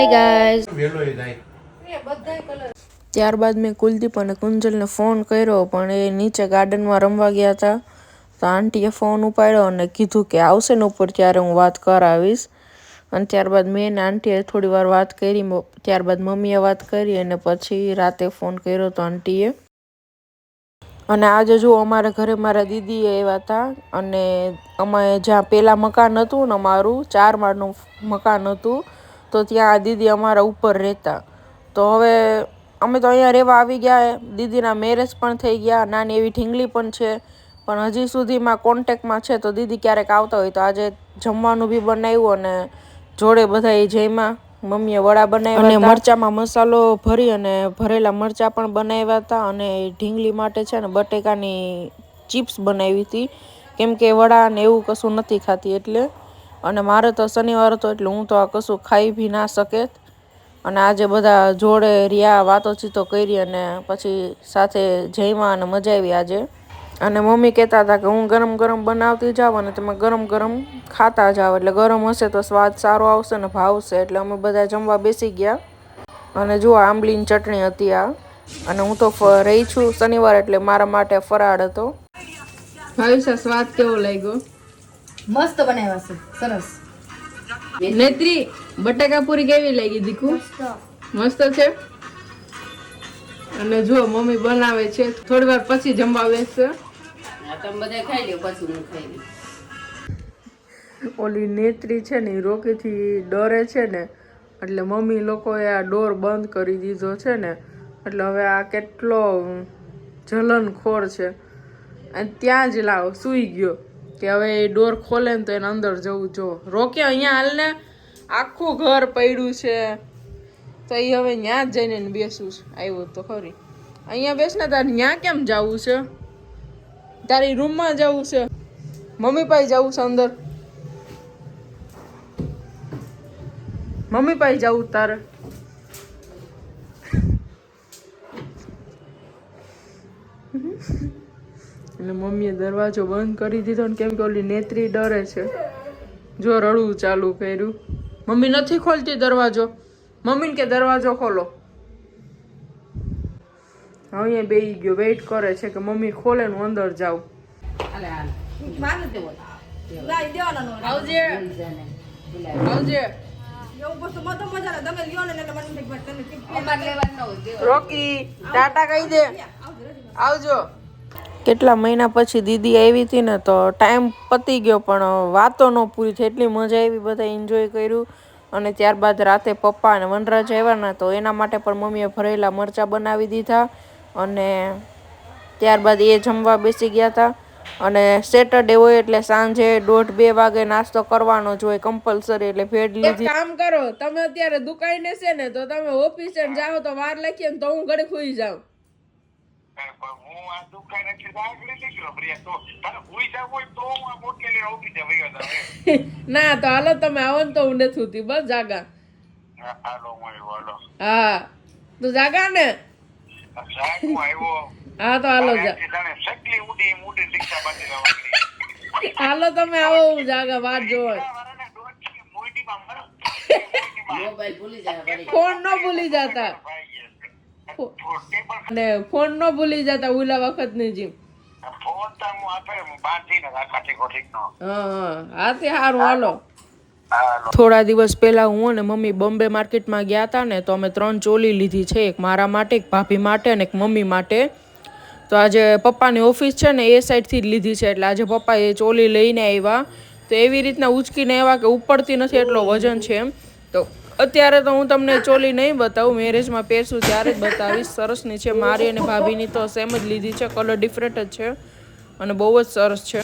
Hi guys. ત્યારબાદ મેં કુલદીપ અને કુંજલને ફોન કર્યો, પણ એ નીચે ગાર્ડનમાં રમવા ગયા હતા. તો આંટીએ ફોન ઉપાડ્યો અને કીધું કે આવશે ને ઉપર ત્યારે હું વાત કરાવીશ. અને ત્યારબાદ મેં ને આંટીએ થોડી વાર વાત કરી, ત્યારબાદ મમ્મીએ વાત કરી અને પછી રાતે ફોન કર્યો તો આંટીએ. અને આજે જુઓ અમારા ઘરે મારા દીદી આવ્યા હતા, અને અમે જ્યાં પહેલાં મકાન હતું ને અમારું 4 માળનું મકાન હતું, તો ત્યાં દીદી અમારા ઉપર રહેતા. તો હવે અમે તો અહીંયા રહેવા આવી ગયા. દીદીના મેરેજ પણ થઈ ગયા, નાની એવી ઢીંગલી પણ છે, પણ હજી સુધીમાં કોન્ટેક્ટમાં છે. તો દીદી ક્યારેક આવતા હોય તો આજે જમવાનું બી બનાવ્યું અને જોડે બધા જમ્યા. મમ્મીએ વડા બનાવ્યા અને મરચામાં મસાલો ભરી અને ભરેલા મરચાં પણ બનાવ્યા હતા. અને ઢીંગલી માટે છે ને બટેકાની ચિપ્સ બનાવી હતી, કેમ કે વડા ને એવું કશું નથી ખાતી એટલે. અને મારે તો શનિવાર હતો એટલે હું તો આ કશું ખાઈ બી ના શકે. અને આજે બધા જોડે રહ્યા, વાતોચીતો કરી અને પછી સાથે જમ્યા અને મજા આવી આજે. અને મમ્મી કહેતા હતા કે હું ગરમ ગરમ બનાવતી જાઉં અને તમે ગરમ ગરમ ખાતા જાઓ, એટલે ગરમ હશે તો સ્વાદ સારો આવશે ને ભાવશે. એટલે અમે બધા જમવા બેસી ગયા. અને જુઓ આંબલીની ચટણી હતી આ. અને હું તો રહી છું શનિવાર એટલે મારા માટે ફરાળ હતો. ભાવિશા, સ્વાદ કેવો લાગ્યો? મસ્ત બનાવ્યા છે, સરસ. નેત્રી, બટાકા પૂરી કેવી લાગી દીકુ? મસ્ત છે. અને જો મમ્મી બનાવે છે, થોડી વાર પછી જમવા બેસશે. તમે બધા ખાઈ લ્યો પછી હું ખાઈ લઉં. ઓલી નેત્રી છે ને રોકીથી ડરે છે ને, એટલે મમ્મી લોકોએ આ ડોર બંધ કરી દીધો છે ને, એટલે હવે આ કેટલો જલનખોર છે. અને ત્યાં જ લાવ સૂઈ ગયો કે હવે એ ડોર ખોલે ને તો એને અંદર જવું. જો રોકે અહીંયા હાલ ને, આખું ઘર પડ્યું છે, તો એ હવે ત્યાં જ જઈને બેસું છે. આવ્યો તો ખરી, અહીંયા બેસ ને. તારે ત્યાં કેમ જવું છે? તારી રૂમમાં જવું છે? મમ્મી પાસે જવું છે અંદર? મમ્મી પાસે જવું તારે? અને મમ્મીએ દરવાજો બંધ કરી દીધો ને, કેમ કે ઓલી નેત્રી ડરે છે. જો રડવું ચાલુ કર્યું. મમ્મી નથી ખોલતી દરવાજો. મમ્મીને કે દરવાજો ખોલો. અહીંયા બેસી ગયો, વેઇટ કરે છે કે મમ્મી ખોલે ને હું અંદર જાઉં. આવજે આવજે. રોકી ટાટા કહી દે, આવજો. કેટલા મહિના પછી દીદી આવી હતી ને, તો ટાઈમ પતી ગયો પણ વાતો ન પૂરી થઈ. એટલી મજા આવી, બધા એન્જોય કર્યું. અને ત્યારબાદ રાતે પપ્પા અને વનરાજ આવ્યા ને, તો એના માટે પણ મમ્મીએ ભરેલા મરચાં બનાવી દીધા. અને ત્યારબાદ એ જમવા બેસી ગયા હતા. અને સેટરડે હોય એટલે સાંજે 1:30-2 વાગે નાસ્તો કરવાનો જ હોય કમ્પલસરી, એટલે ભેડ લીધી. કામ કરો, તમે અત્યારે દુકાને છે ને, તો તમે ઓફિસે જાઓ તો વાર લાગીએ ને, તો હું ઘડી ખુઈ જાઉં. ના તો હાલો, તમે આવો ને તો હું નથી ઉઠતી. બસ જાગા. હા તું જાગા ને? હા તો હાલો હાલો તમે આવો, હું જાગા વાર જોવા. ફોન ન ભૂલી જતા, અને ફોન ન ભૂલી જતા ઓલા વખત ની જેમ. હા તે હારું હાલો. થોડા દિવસ પહેલા હું અને મમ્મી બોમ્બે માર્કેટમાં ગયા હતા ને, તો અમે 3 ચોલી લીધી છે. એક મારા માટે, એક ભાભી માટે અને એક મમ્મી માટે. તો આજે પપ્પાની ઓફિસ છે ને એ સાઈડથી જ લીધી છે, એટલે આજે પપ્પા એ ચોલી લઈને આવ્યા. તો એવી રીતના ઉચકીને આવ્યા કે ઉપડતી નથી, એટલો વજન છે એમ. તો અત્યારે તો હું તમને ચોલી નહીં બતાવું, મેરેજમાં પહેરશું ત્યારે જ બતાવીશ. સરસની છે. મારી અને ભાભીની તો સેમ જ લીધી છે, કલર ડિફરન્ટ જ છે અને બહુ જ સરસ છે.